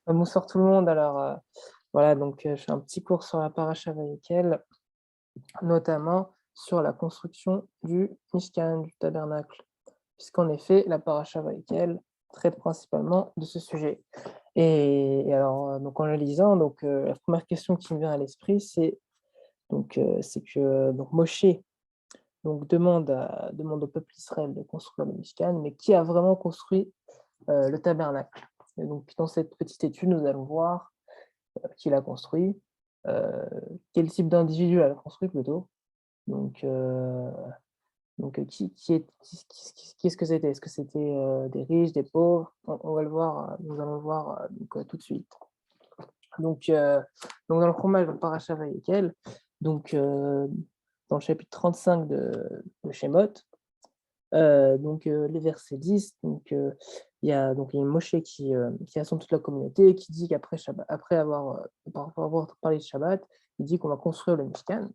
Bonsoir tout le monde. Alors, voilà, donc je fais un petit cours sur la paracha Vaïkel, notamment sur la construction du Mishkan, du tabernacle, puisqu'en effet, la paracha Vaïkel traite principalement de ce sujet. Et alors, donc en le lisant, donc la première question qui me vient à l'esprit, c'est que donc Moshe donc demande au peuple d'Israël de construire le Mishkan, mais qui a vraiment construit le tabernacle? Et donc dans cette petite étude, nous allons voir qui l'a construit, heu, quel type d'individu l'a construit plutôt. Donc heu, qui est-ce que c'était? Est-ce que c'était, des riches, des pauvres? On va le voir, nous allons le voir, tout de suite. Donc heu, donc dans le fromage, dans le paracha Vaïkel, donc heu, dans le chapitre 35 de Shemot, les versets 10, il y a Moshe qui rassemble toute la communauté, qui dit qu'après Shabbat, après avoir parlé de Shabbat, il dit qu'on va construire le Mishkan.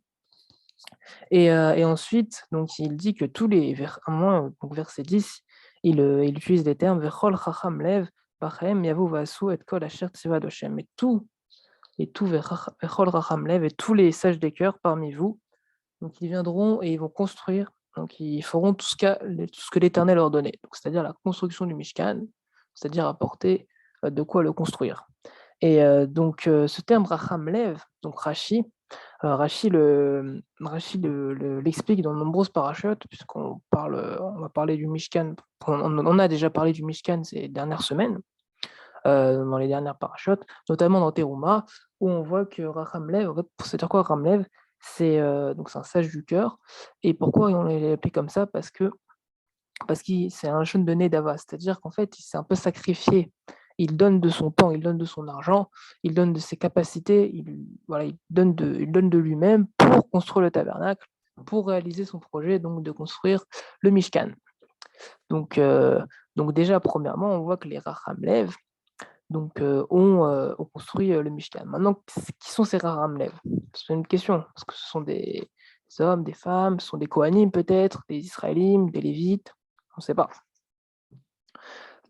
Et ensuite, donc il dit que tous les vers à un moment, donc verset 10, il utilise les termes «Vechol chacham lev bachem yavu va'asu et kol asher tzivad Hashem» et tout «Vechol chacham lev» et tous les sages des cœurs parmi vous, donc ils viendront et ils vont construire, donc ils feront tout ce que l'Éternel leur donnait. Donc c'est-à-dire la construction du Mishkan, c'est-à-dire apporter, de quoi le construire. Ce terme Racham Lev, donc Rachi l'explique dans de nombreuses parachutes, on va parler du Mishkan, on a déjà parlé du Mishkan ces dernières semaines, dans les dernières parachutes, notamment dans Teruma, où on voit que Racham Lev, en fait, c'est-à-dire quoi Racham Lev? C'est un sage du cœur. Et pourquoi on l'a appelé comme ça? Parce que c'est un jeune de Nedava, c'est-à-dire qu'en fait, il s'est un peu sacrifié. Il donne de son temps, il donne de son argent, il donne de ses capacités, voilà, il donne de lui-même pour construire le tabernacle, pour réaliser son projet, donc de construire le Mishkan. Donc, heu, donc déjà, premièrement, on voit que les Racham Lev, ont construit, le Mishkan. Maintenant, qui sont ces Racham Lev? C'est une question, parce que ce sont des hommes, des femmes, ce sont des Kohanim peut-être, des Israélites, des Lévites, on ne sait pas.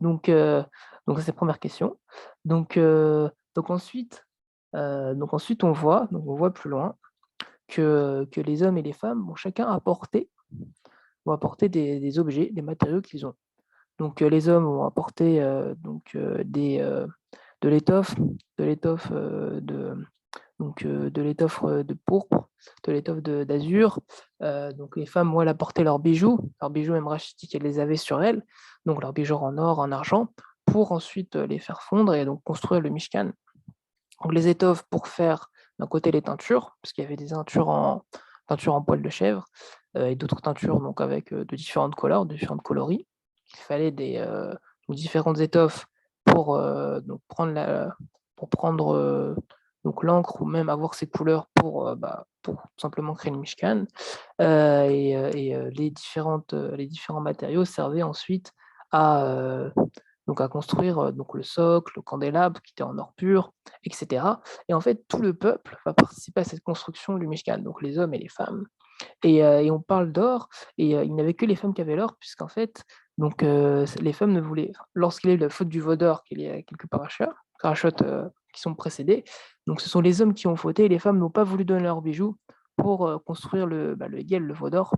Donc heu, donc ça, c'est première question. Donc heu, donc ensuite on voit plus loin que les hommes et les femmes vont chacun apporter des objets, des matériaux qu'ils ont. Les hommes vont apporter, de l'étoffe de l'étoffe, de l'étoffe, de pourpre, de l'étoffe d'azur. Donc les femmes vont, elles, apporter leurs bijoux, même Rachid dit qu'elles les avaient sur elles, donc leurs bijoux en or, en argent, pour ensuite, les faire fondre et donc construire le mishkan. Donc les étoffes pour faire, d'un côté, les teintures, parce qu'il y avait des teintures en poil de chèvre, et d'autres teintures donc avec, de différentes couleurs, de différents coloris. Il fallait différentes étoffes pour prendre donc l'encre ou même avoir ces couleurs pour tout simplement créer le mishkan. Les différents matériaux servaient ensuite à, à construire, le socle, le candélabre qui était en or pur, et cetera. Et en fait, tout le peuple va participer à cette construction du Mishkan, donc les hommes et les femmes. Et on parle d'or, il n'y avait que les femmes qui avaient l'or, puisqu'en fait, les femmes ne voulaient, lorsqu'il y a eu la faute du veau d'or, qu'il y a quelques parachutes, qui sont précédés, donc ce sont les hommes qui ont fauté et les femmes n'ont pas voulu donner leurs bijoux pour, construire le Hégel, le veau d'or,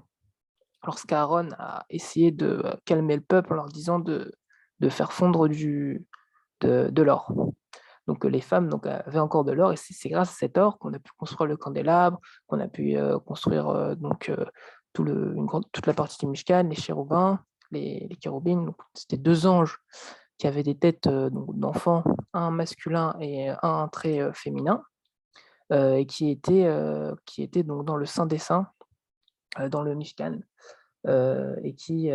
lorsqu'Aaron a essayé de, calmer le peuple en leur disant de faire fondre de l'or. Les femmes avaient encore de l'or et c'est grâce à cet or qu'on a pu construire le candélabre, qu'on a pu, construire, toute la partie du Mishkan, les chérubins, les chérubins. Donc c'était 2 anges qui avaient des têtes, d'enfants, un masculin et un très, féminin, et qui étaient donc dans le saint des saints, dans le Mishkan, et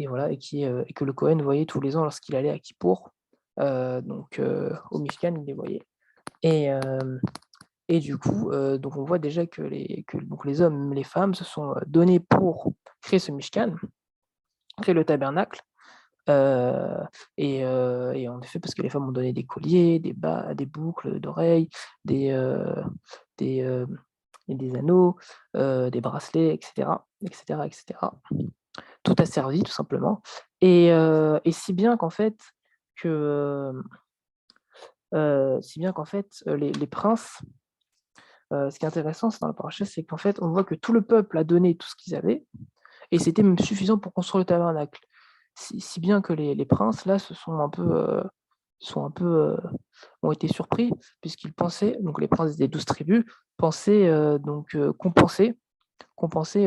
voilà, et que le Cohen voyait tous les ans lorsqu'il allait à Kippour, au Mishkan, il les voyait. Et du coup, donc on voit déjà que les hommes, les femmes se sont, donnés pour créer ce Mishkan, créer le tabernacle, et en effet, parce que les femmes ont donné des colliers, des boucles d'oreilles, des, des, et des anneaux, des bracelets, et cetera, et cetera, et cetera. Tout a servi tout simplement, et si bien qu'en fait que, si bien qu'en fait, les princes, ce qui est intéressant c'est dans la paracha, c'est qu'en fait, on voit que tout le peuple a donné tout ce qu'ils avaient et c'était même suffisant pour construire le tabernacle. Si bien que les princes là sont un peu, ont été surpris puisqu'ils pensaient, donc les princes des 12 tribus pensaient, compenser,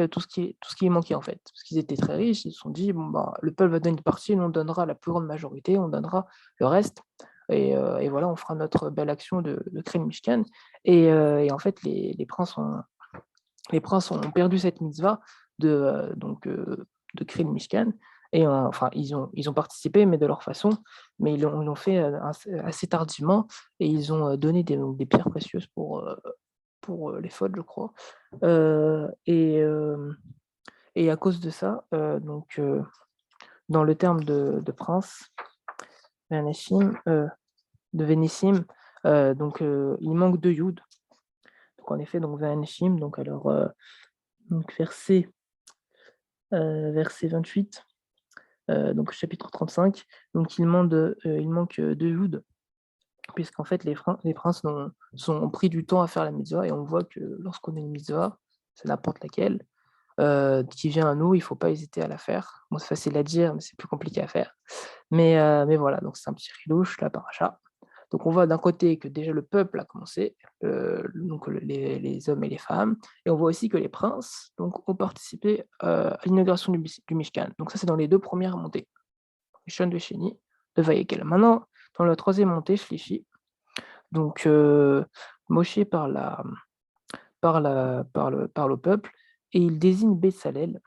tout ce qui manquait en fait. Parce qu'ils étaient très riches, ils se sont dit: «Bon, bah, le peuple va donner une partie, nous on donnera la plus grande majorité, on donnera le reste et voilà, on fera notre belle action de créer le Mishkan» et en fait les princes ont perdu cette mitzvah de créer le Mishkan et enfin ils ont participé mais de leur façon, mais ils l'ont fait, assez tardivement et ils ont, donné des pierres précieuses pour l'éphod, je crois, et à cause de ça, dans le terme de prince, Vénéchim, de Vénissim, il manque 2 Yud. Donc en effet, donc Vénéchim, donc alors, donc verset 28, donc chapitre 35, donc il manque, 2 Yud, puisqu'en fait les princes ont pris du temps à faire la mitzvah et on voit que lorsqu'on a une mitzvah, c'est n'importe laquelle, qui vient à nous, il faut pas hésiter à la faire. Bon, c'est facile à dire, mais c'est plus compliqué à faire. Mais voilà, donc c'est un petit ridouche, la paracha. Donc on voit d'un côté que déjà le peuple a commencé, donc les hommes et les femmes, et on voit aussi que les princes donc, ont participé à l'inauguration du Mishkan. Donc ça, c'est dans les 2 premières montées, Rishon de Sheni, de Vayekel. Maintenant, dans la troisième montée, Shlishi, donc Moshe parle au peuple et il désigne Betsalel.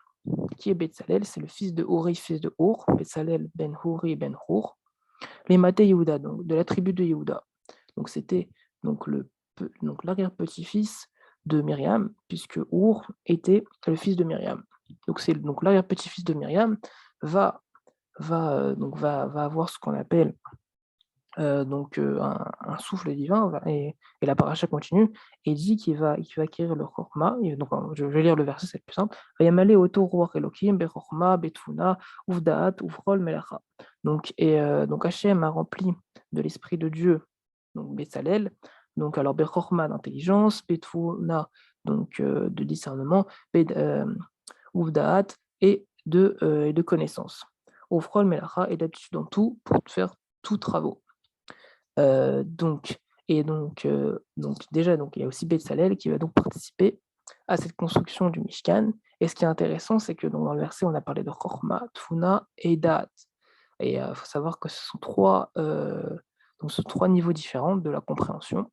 Qui est Betsalel? C'est le fils de Uri, fils de Our, Betsalel ben Huri ben Hur, les Maté Yehuda, donc de la tribu de Yehuda. Donc c'était donc l'arrière-petit-fils de Myriam, puisque Our était le fils de Myriam. Donc c'est donc l'arrière-petit-fils de Myriam va avoir ce qu'on appelle un souffle divin, et la paracha continue et dit qu'il va acquérir le chorma. Et donc, je vais lire le verset, c'est le plus simple. Vayamale oto ruach Elohim bechorma betfuna uvdaat uvrol melacha. Donc Hachem a rempli de l'esprit de Dieu, donc Betsalel, donc alors bechorma d'intelligence, betfuna donc de discernement, uvdaat et de connaissance. Uvrol melacha et d'aptitude dans tout pour faire tous travaux. Donc déjà, donc il y a aussi Betsalel qui va donc participer à cette construction du Mishkan et ce qui est intéressant, c'est que dans le verset, on a parlé de Chokhma, Tfuna et Da'at et il faut savoir que ce sont 3 niveaux différents de la compréhension.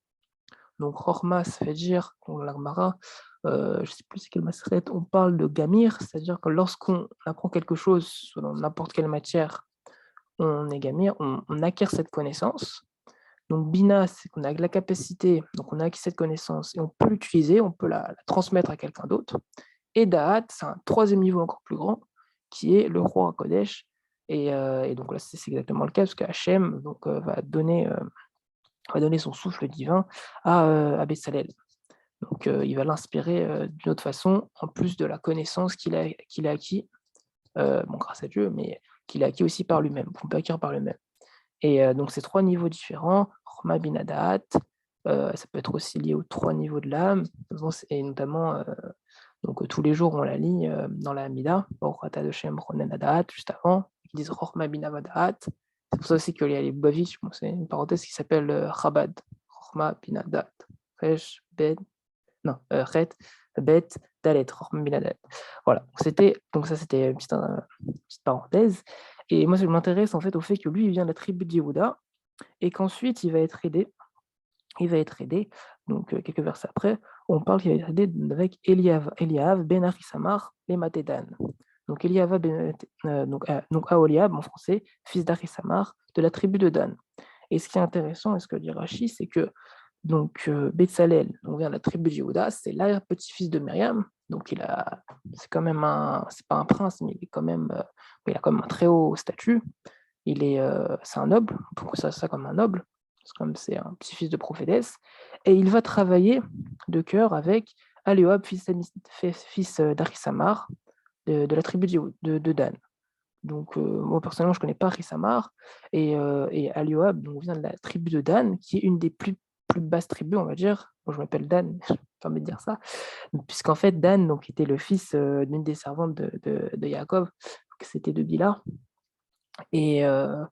Donc Chokhma, ça veut dire, dans la Gemara, je ne sais plus c'est quelle masrette, on parle de Gamir, c'est-à-dire que lorsqu'on apprend quelque chose, soit dans n'importe quelle matière, on est Gamir, on acquiert cette connaissance. Donc Bina, c'est qu'on a la capacité, donc on a acquis cette connaissance et on peut l'utiliser, on peut la transmettre à quelqu'un d'autre. Et Da'at, c'est un troisième niveau encore plus grand, qui est le roi à Kodesh. Et donc là, c'est exactement le cas, parce que Hachem va donner son souffle divin à Bessalel. Donc il va l'inspirer d'une autre façon, en plus de la connaissance qu'il a acquis, grâce à Dieu, mais qu'il a acquis aussi par lui-même, qu'on peut acquérir par lui-même. Et donc ces 3 niveaux différents, Chokhma, Bina, Da'at, ça peut être aussi lié aux 3 niveaux de l'âme, et notamment, tous les jours on la lit, dans la Hamida, Baruch atah Hashem ronen Da'at, juste avant, ils disent Chokhma, Bina, Da'at. C'est pour ça aussi qu'il y a les Lubavitch, bon, c'est une parenthèse qui s'appelle Chabad, Chokhma, Bina, Da'at, Resh, Bet, non, Chet, Bet, Dalet, Chokhma, Bina, Da'at. Voilà, c'était une petite parenthèse. Et moi, ça m'intéresse en fait au fait que lui, il vient de la tribu de Yehuda et qu'ensuite il va être aidé, donc quelques versets après, on parle qu'il va être aidé avec Eliav ben Achisamar les Matédan. Donc Eliav donc Aholiab en français, fils d'Achisamar, de la tribu de Dan. Et ce qui est intéressant, et ce que dit Rashi, c'est que donc Betsalel, on vient de la tribu de Yehuda, c'est l'arrière-petit-fils de Myriam, donc c'est quand même c'est pas un prince, mais il a quand même un très haut statut. C'est un noble, on peut considérer ça comme un noble, comme c'est un petit-fils de prophétesse, et il va travailler de cœur avec Aléoab, fils d'Achisamar, de la tribu de Dan. Donc, moi personnellement, je connais pas Rissamar et Alioab, donc vient de la tribu de Dan, qui est une des plus basses tribus, on va dire. Moi, je m'appelle Dan, je me permets de dire ça, puisqu'en fait, Dan donc était le fils, d'une des servantes de Yaakov, donc c'était de Bila et heu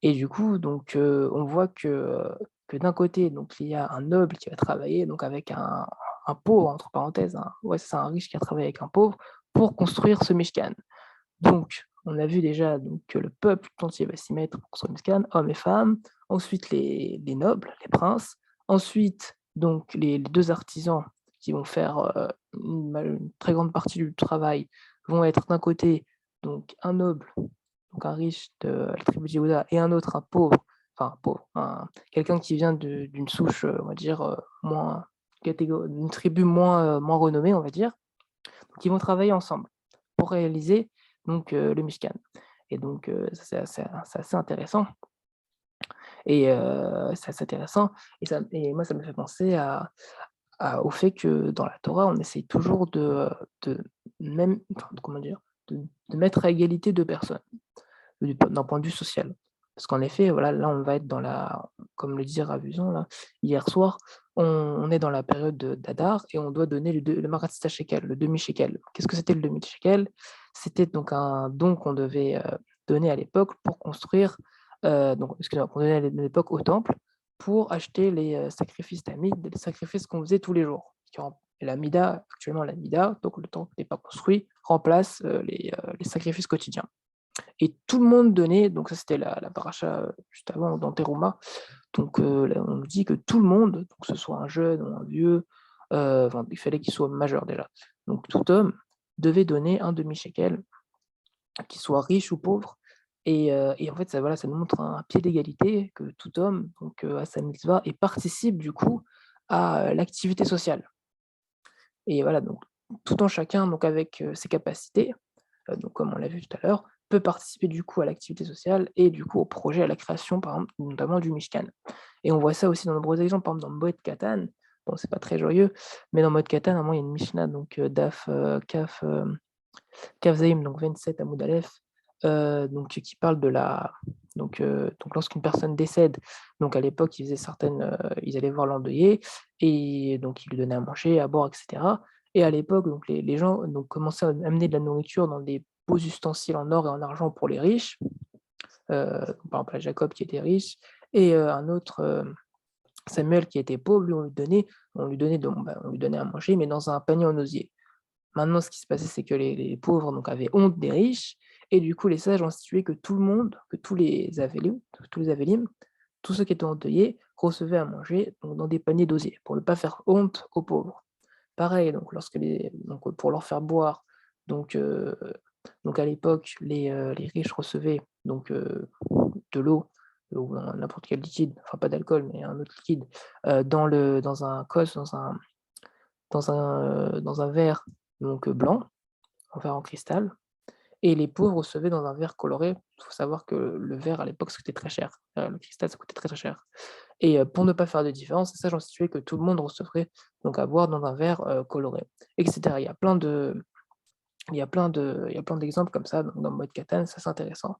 et du coup, donc, on voit que d'un côté, donc il y a un noble qui va travailler donc avec un pauvre, entre parenthèses, ouais, c'est ça, un riche qui a travaillé avec un pauvre pour construire ce mishkan. Donc, on a vu déjà donc que le peuple tout entier va s'y mettre pour construire une mishkan, hommes et femmes, ensuite les nobles, les princes, ensuite donc les 2 artisans qui vont faire, une très grande partie du travail vont être d'un côté donc un noble, donc un riche de la tribu de Yehuda et un autre, un pauvre, enfin pauvre, quelqu'un qui vient d'une souche, on va dire, moins d'une tribu moins renommée, on va dire. Donc ils vont travailler ensemble pour réaliser donc le Mishkan et donc ça c'est assez intéressant c'est assez intéressant et moi ça me fait penser au fait que dans la Torah, on essaye toujours de même enfin, comment dire? De mettre à égalité 2 personnes, d'un point de vue social. Parce qu'en effet, voilà, là, on va être dans la comme le disait Ravuzan là, hier soir, on est dans la période d'Adar et on doit donner le Maratzita shekel, le demi-shekel. Qu'est-ce que c'était le demi-shekel? C'était donc un don qu'on devait, donner à l'époque pour construire, donc excusez-moi, qu'on donnait à l'époque au temple pour acheter les, sacrifices tamides, les sacrifices qu'on faisait tous les jours. Et la mida, actuellement la mida, donc le temple n'est pas construit, remplace, les sacrifices quotidiens. Et tout le monde donnait, donc ça c'était la paracha juste avant dans Teruma, donc là on nous dit que tout le monde, donc que ce soit un jeune ou un vieux, enfin il fallait qu'il soit majeur déjà. Donc tout homme devait donner un demi shekel, qu'il soit riche ou pauvre et en fait ça voilà, ça nous montre un pied d'égalité, que tout homme donc a sa mitzvah et participe du coup à, l'activité sociale et voilà donc tout en chacun donc avec, ses capacités donc comme on l'a vu tout à l'heure, peut participer du coup à l'activité sociale et du coup au projet, à la création par exemple, notamment du Mishkan. Et on voit ça aussi dans de nombreux exemples, par exemple dans Moed Katan, bon c'est pas très joyeux, mais dans Moed Katan, à un moment il y a une Mishnah, donc Daf, Kaf Zaïm, donc 27 Amoud Aleph, donc qui parle de la donc lorsqu'une personne décède, donc à l'époque ils allaient voir l'endeuillé et donc ils lui donnaient à manger, à boire et cetera et à l'époque donc les gens donc commençaient à amener de la nourriture dans des beaux ustensiles en or et en argent pour les riches, par exemple à Jacob qui était riche et un autre, Samuel qui était pauvre, lui on lui donnait à manger mais dans un panier en osier. Maintenant, ce qui se passait, c'est que les pauvres donc avaient honte des riches et du coup, les sages ont institué que tout le monde, que tous les Avélim, tous ceux qui étaient endeuillés, recevaient à manger donc dans des paniers d'osier pour ne pas faire honte aux pauvres. Pareil, donc pour leur faire boire, donc heu, donc à l'époque, les riches recevaient donc de l'eau ou n'importe quel liquide, enfin pas d'alcool, mais un autre liquide, dans un cos, dans un verre blanc, un verre en cristal et les pauvres recevaient dans un verre coloré. Il faut savoir que le verre à l'époque, ça coûtait très cher. Le cristal, ça coûtait très, très cher et pour ne pas faire de différence, ça j'en situé que tout le monde recevrait donc à boire dans un verre, coloré et cetera. Il y a plein d'exemples comme ça donc dans Mode Catan, ça c'est intéressant.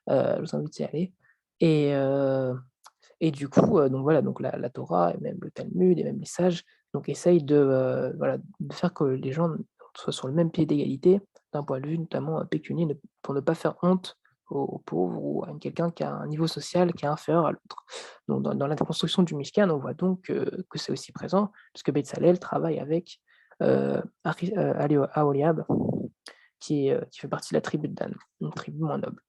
Je vous invite à y aller et heu et du coup, donc voilà, donc la Torah et même le Talmud et même les sages, donc essayent voilà, de faire que les gens soient sur le même pied d'égalité, d'un point de vue notamment, pécunier, pour ne pas faire honte aux pauvres ou à quelqu'un qui a un niveau social qui est inférieur à l'autre. Donc dans la construction du Mishkan, on voit donc que c'est aussi présent, puisque Betzalel travaille avec, Aholiab, qui fait partie de la tribu de Dan, une tribu moins noble.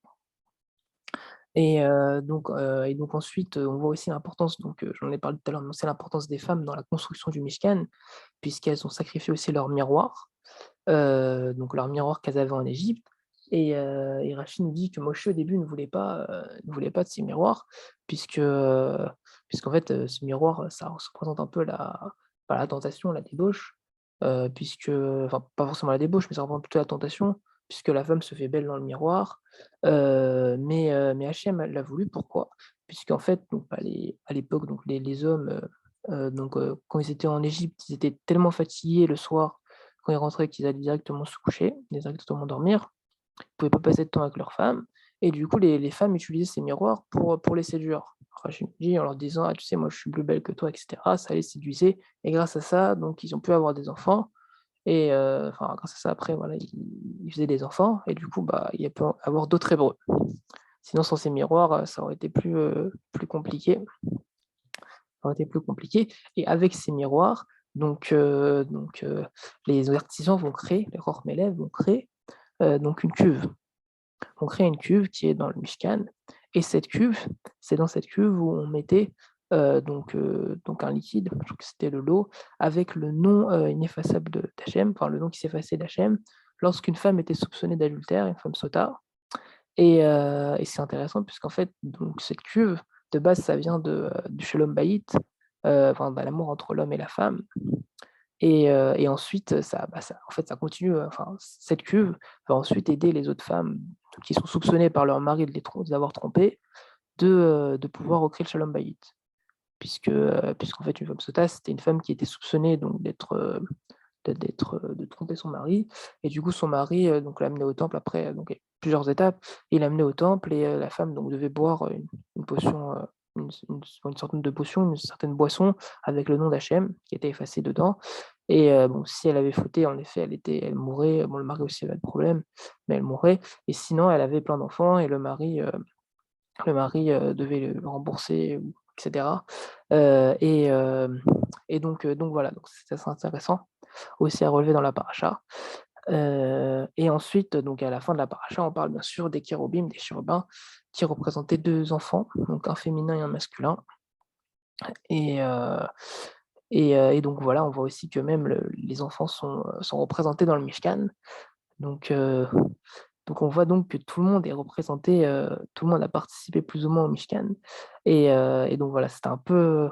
Et donc ensuite, on voit aussi l'importance donc j'en ai parlé tout à l'heure, mais c'est l'importance des femmes dans la construction du Mishkan, puisqu'elles ont sacrifié aussi leur miroir, donc leur miroir qu'elles avaient en Égypte et Rachid nous dit que Moshe au début ne voulait pas de ces miroirs puisque, puisqu'en fait, ce miroir, ça représente un peu la tentation, la débauche, puisque enfin pas forcément la débauche, mais ça représente plutôt la tentation, puisque la femme se fait belle dans le miroir. Mais Hachem l'a voulu, pourquoi? Puisqu'en fait, donc à l'époque, donc les hommes, quand ils étaient en Égypte, ils étaient tellement fatigués le soir, quand ils rentraient, qu'ils allaient directement se coucher, directement dormir Ils pouvaient pas passer de temps avec leurs femmes et du coup les femmes utilisaient ces miroirs pour les séduire. Rachid me dit en leur disant: «Ah tu sais moi je suis plus belle que toi» et cetera. Ça les séduisait et grâce à ça, donc ils ont pu avoir des enfants et enfin grâce à ça après voilà, ils faisaient des enfants et du coup, bah, il y a pu avoir d'autres Hébreux. Sinon sans ces miroirs, ça aurait été plus compliqué. Ça aurait été plus compliqué et avec ces miroirs, les artisans vont créer, les Rochemelev vont créer, donc une cuve. On crée une cuve qui est dans le Mishkan et cette cuve, c'est dans cette cuve où on mettait, donc un liquide, je crois que c'était le lot, avec le nom, ineffaçable d'Hachem, enfin le nom qui s'effaçait d'Hachem, lorsqu'une femme était soupçonnée d'adultère, une femme sota et c'est intéressant puisqu'en fait, donc cette cuve, de base, ça vient du Shalom Bayit, enfin, bah, l'amour entre l'homme et la femme et ensuite, en fait, ça continue, enfin, cette cuve va ensuite aider les autres femmes qui sont soupçonnées par leur mari de les avoir trompées, de pouvoir recréer le Shalom Bayit. Puisqu'en fait, une femme sota, c'était une femme qui était soupçonnée donc de tromper son mari et du coup, son mari, donc l'amenait au temple après, donc il y a plusieurs étapes. Il l'amenait au temple et la femme donc devait boire, une potion, une sorte de potion, une certaine boisson avec le nom d'Hachem qui était effacé dedans et bon, si elle avait fauté, en effet, elle mourrait. Bon, le mari aussi avait de problème, mais elle mourrait et sinon, elle avait plein d'enfants et le mari devait le rembourser ou et cetera, donc voilà, donc c'est assez intéressant aussi à relever dans la paracha. Et ensuite, donc à la fin de la paracha, on parle bien sûr des chérubim, des chérubins qui représentaient 2 enfants, donc un féminin et un masculin et heu et donc voilà, on voit aussi que même les enfants sont représentés dans le Mishkan. Donc heu, donc on voit donc que tout le monde est représenté, tout le monde a participé plus ou moins au Mishkan et donc voilà, c'était un peu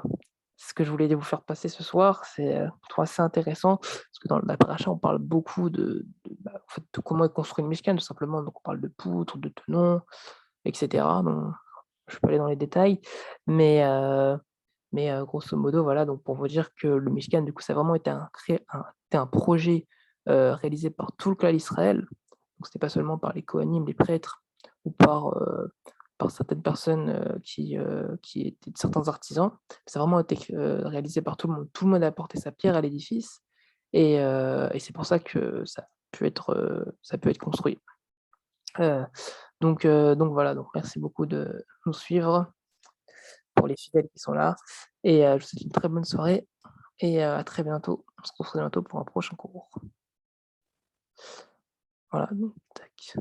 ce que je voulais vous faire passer ce soir. Je trouve assez intéressant parce que dans la paracha, on parle beaucoup en fait, de comment est construit le Mishkan tout simplement. Donc on parle de poutres, de tenons et cetera. Donc je peux aller dans les détails, mais grosso modo, voilà, donc pour vous dire que le Mishkan, du coup, ça a vraiment été un projet, réalisé par tout le clan Israël. Donc c'était pas seulement par les Kohanim, les prêtres ou par certaines personnes, qui étaient certains artisans. Ça a vraiment été réalisé par tout le monde. Tout le monde a apporté sa pierre à l'édifice et c'est pour ça que ça peut être construit. Heu, donc voilà, donc merci beaucoup de nous suivre pour les fidèles qui sont là et je vous souhaite une très bonne soirée et à très bientôt. On se retrouve très bientôt pour un prochain cours. Voilà, donc tac.